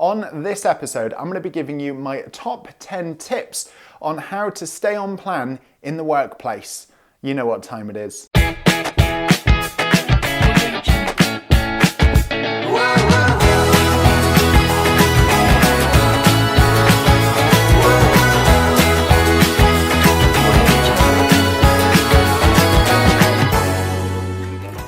On this episode, I'm going to be giving you my top 10 tips on how to stay on plan in the workplace. You know what time it is.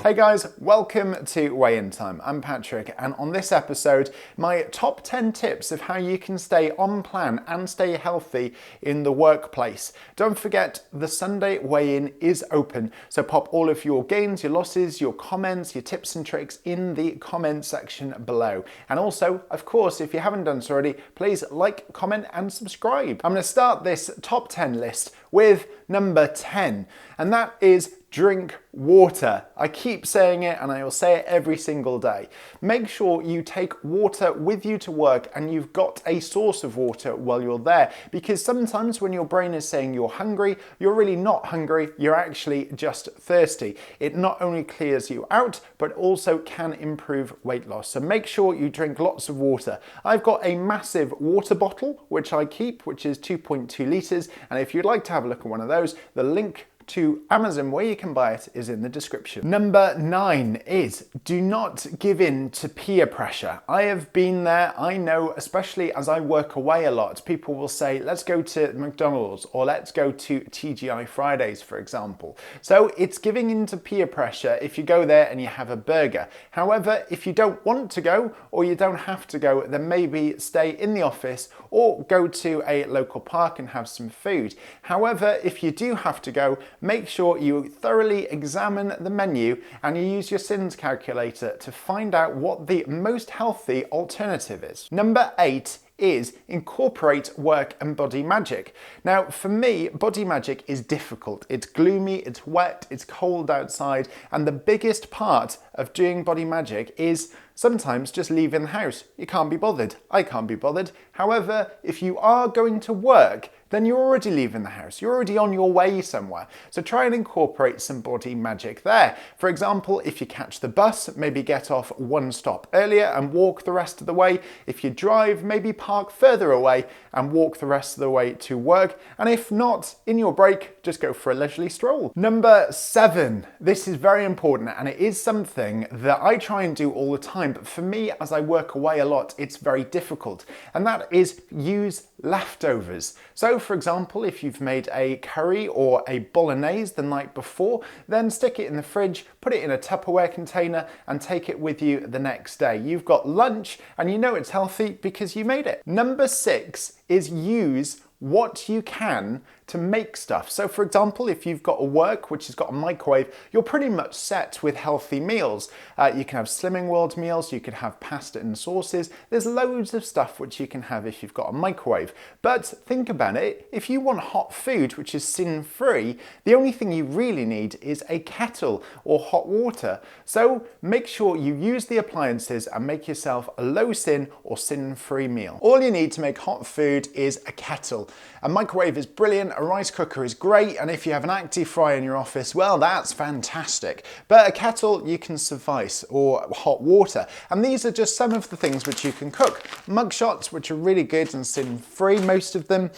Hey guys, welcome to Weighintime. I'm Patrick, and on this episode, my top 10 tips of how you can stay on plan and stay healthy in the workplace. Don't forget, the Sunday weigh-in is open, so pop all of your gains, your losses, your comments, your tips and tricks in the comment section below. And also, of course, if you haven't done so already, please like, comment, and subscribe. I'm going to start this top 10 list with number 10, and that is drink water. I keep saying it and I will say it every single day. Make sure you take water with you to work and you've got a source of water while you're there, because sometimes when your brain is saying you're hungry, you're really not hungry, you're actually just thirsty. It not only clears you out, but also can improve weight loss. So make sure you drink lots of water. I've got a massive water bottle, which I keep, which is 2.2 litres. And if you'd like to have a look at one of those, the link to Amazon where you can buy it is in the description. Number 9 is do not give in to peer pressure. I have been there. I know, especially as I work away a lot, people will say, let's go to McDonald's or let's go to TGI Fridays, for example. So it's giving in to peer pressure if you go there and you have a burger. However, if you don't want to go or you don't have to go, then maybe stay in the office or go to a local park and have some food. However, if you do have to go, make sure you thoroughly examine the menu and you use your sins calculator to find out what the most healthy alternative is. Number 8 is incorporate work and body magic. Now, for me, body magic is difficult. It's gloomy, it's wet, it's cold outside, and the biggest part of doing body magic is sometimes just leaving the house. You can't be bothered. I can't be bothered. However, if you are going to work, then you're already leaving the house. You're already on your way somewhere. So try and incorporate some body magic there. For example, if you catch the bus, maybe get off one stop earlier and walk the rest of the way. If you drive, maybe park further away and walk the rest of the way to work. And if not, in your break, just go for a leisurely stroll. Number 7. This is very important, and it is something that I try and do all the time, but for me, as I work away a lot, it's very difficult. And that is use leftovers. So for example, if you've made a curry or a bolognese the night before, then stick it in the fridge, put it in a Tupperware container and take it with you the next day. You've got lunch and you know it's healthy because you made it. Number 6 is use what you can to make stuff. So for example, if you've got a work which has got a microwave, you're pretty much set with healthy meals. You can have Slimming World meals, you can have pasta and sauces. There's loads of stuff which you can have if you've got a microwave. But think about it, if you want hot food which is sin-free, the only thing you really need is a kettle or hot water. So make sure you use the appliances and make yourself a low sin or sin-free meal. All you need to make hot food is a kettle. A microwave is brilliant, a rice cooker is great, and if you have an active fryer in your office, well, that's fantastic. But a kettle you can suffice, or hot water. And these are just some of the things which you can cook. Mug shots, which are really good and sin-free, most of them.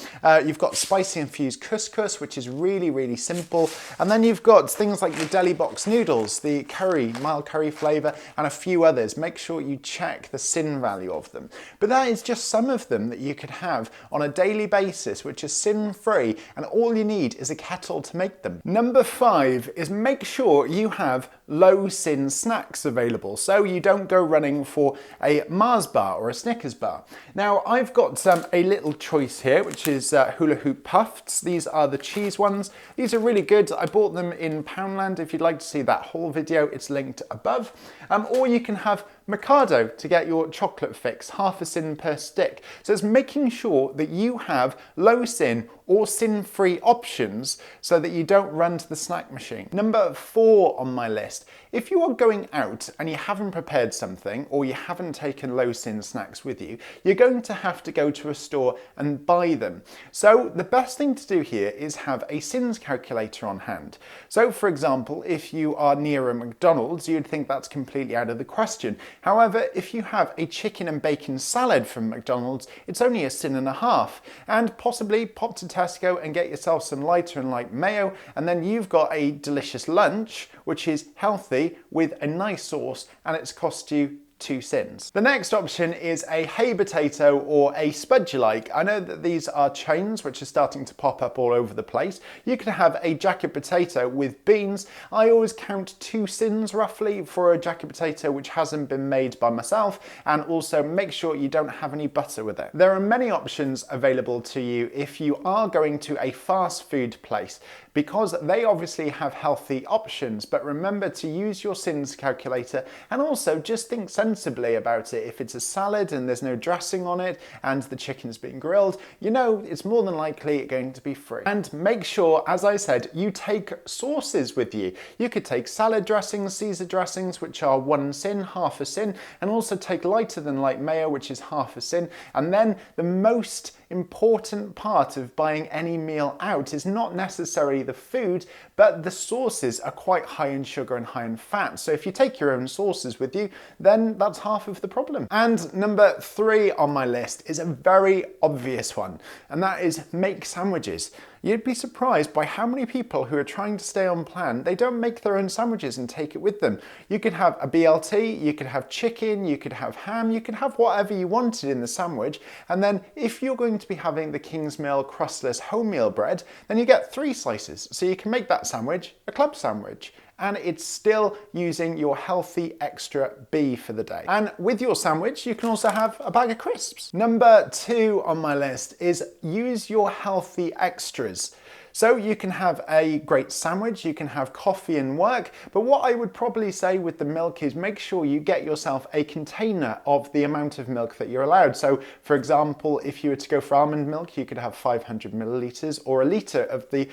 You've got spicy infused couscous, which is really, really simple. And then you've got things like the deli box noodles, the curry, mild curry flavour, and a few others. Make sure you check the sin value of them. But that is just some of them that you could have on a daily basis, which is sin-free, and all you need is a kettle to make them. Number 5 is make sure you have low sin snacks available, so you don't go running for a Mars bar or a Snickers bar. Now, I've got a little choice here, which is hula hoop puffs. These are the cheese ones. These are really good. I bought them in Poundland. If you'd like to see that whole video, it's linked above. Or you can have Mikado to get your chocolate fix, half a sin per stick. So it's making sure that you have low sin or sin-free options so that you don't run to the snack machine. Number 4 on my list list. If you are going out and you haven't prepared something or you haven't taken low sin snacks with you, you're going to have to go to a store and buy them. So the best thing to do here is have a sins calculator on hand. So for example, if you are near a McDonald's, you'd think that's completely out of the question. However, if you have a chicken and bacon salad from McDonald's, it's only a sin and a half. And possibly pop to Tesco and get yourself some lighter and light mayo, and then you've got a delicious lunch, which is healthy with a nice sauce, and it's cost you 2 sins. The next option is a hay potato or a spudge you like. I know that these are chains which are starting to pop up all over the place. You can have a jacket potato with beans. I always count 2 sins roughly for a jacket potato which hasn't been made by myself, and also make sure you don't have any butter with it. There are many options available to you if you are going to a fast food place, because they obviously have healthy options, but remember to use your sins calculator and also just think sensibly about it. If it's a salad and there's no dressing on it and the chicken's being grilled, you know it's more than likely going to be free. And make sure, as I said, you take sauces with you. You could take salad dressings, Caesar dressings, which are 1 sin, half a sin, and also take lighter than light mayo, which is half a sin. And then the most important part of buying any meal out is not necessarily the food, but the sauces are quite high in sugar and high in fat. So if you take your own sauces with you, then that's half of the problem. And number 3 on my list is a very obvious one, and that is make sandwiches. You'd be surprised by how many people who are trying to stay on plan, they don't make their own sandwiches and take it with them. You could have a BLT, you could have chicken, you could have ham, you could have whatever you wanted in the sandwich. And then if you're going to be having the Kingsmill crustless wholemeal bread, then you get 3 slices. So you can make that sandwich a club sandwich, and it's still using your healthy extra B for the day. And with your sandwich, you can also have a bag of crisps. Number 2 on my list is use your healthy extras. So you can have a great sandwich, you can have coffee and work, but what I would probably say with the milk is make sure you get yourself a container of the amount of milk that you're allowed. So for example, if you were to go for almond milk, you could have 500 millilitres or a litre of the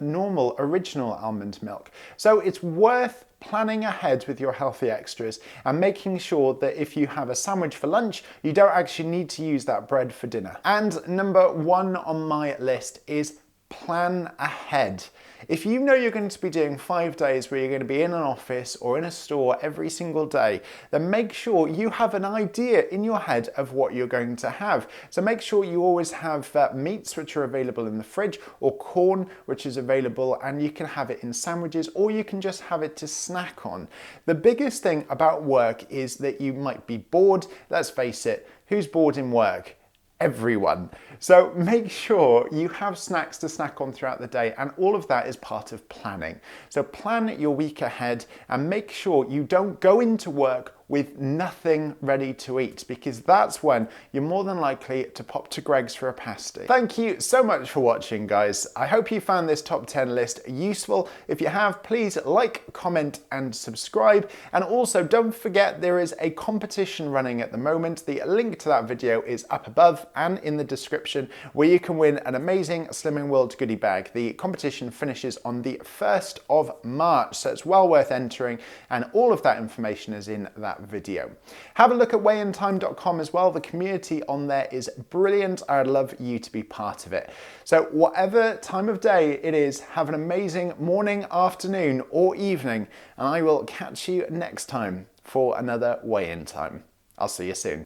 normal original almond milk. So it's worth planning ahead with your healthy extras and making sure that if you have a sandwich for lunch, you don't actually need to use that bread for dinner. And number 1 on my list is plan ahead. If you know you're going to be doing 5 days where you're going to be in an office or in a store every single day, then make sure you have an idea in your head of what you're going to have. So make sure you always have meats which are available in the fridge, or corn which is available, and you can have it in sandwiches, or you can just have it to snack on. The biggest thing about work is that you might be bored. Let's face it, who's bored in work? Everyone. So make sure you have snacks to snack on throughout the day, and all of that is part of planning. So plan your week ahead and make sure you don't go into work with nothing ready to eat, because that's when you're more than likely to pop to Greg's for a pasty. Thank you so much for watching, guys. I hope you found this top 10 list useful. If you have, please like, comment and subscribe. And also don't forget there is a competition running at the moment. The link to that video is up above and in the description, where you can win an amazing Slimming World goodie bag. The competition finishes on the 1st of March, so it's well worth entering, and all of that information is in that video. Have a look at weighintime.com as well. The community on there is brilliant. I'd love you to be part of it. So whatever time of day it is, have an amazing morning, afternoon or evening, and I will catch you next time for another Weigh In Time. I'll see you soon.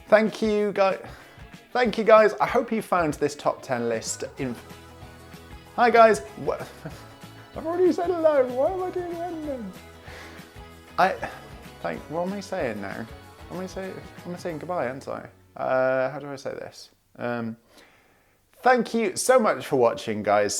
Thank you guys. I hope you found this top 10 list Hi guys. I've already said hello. Why am I doing the ending? What am I saying now? Am I saying goodbye, aren't I? How do I say this? Thank you so much for watching, guys.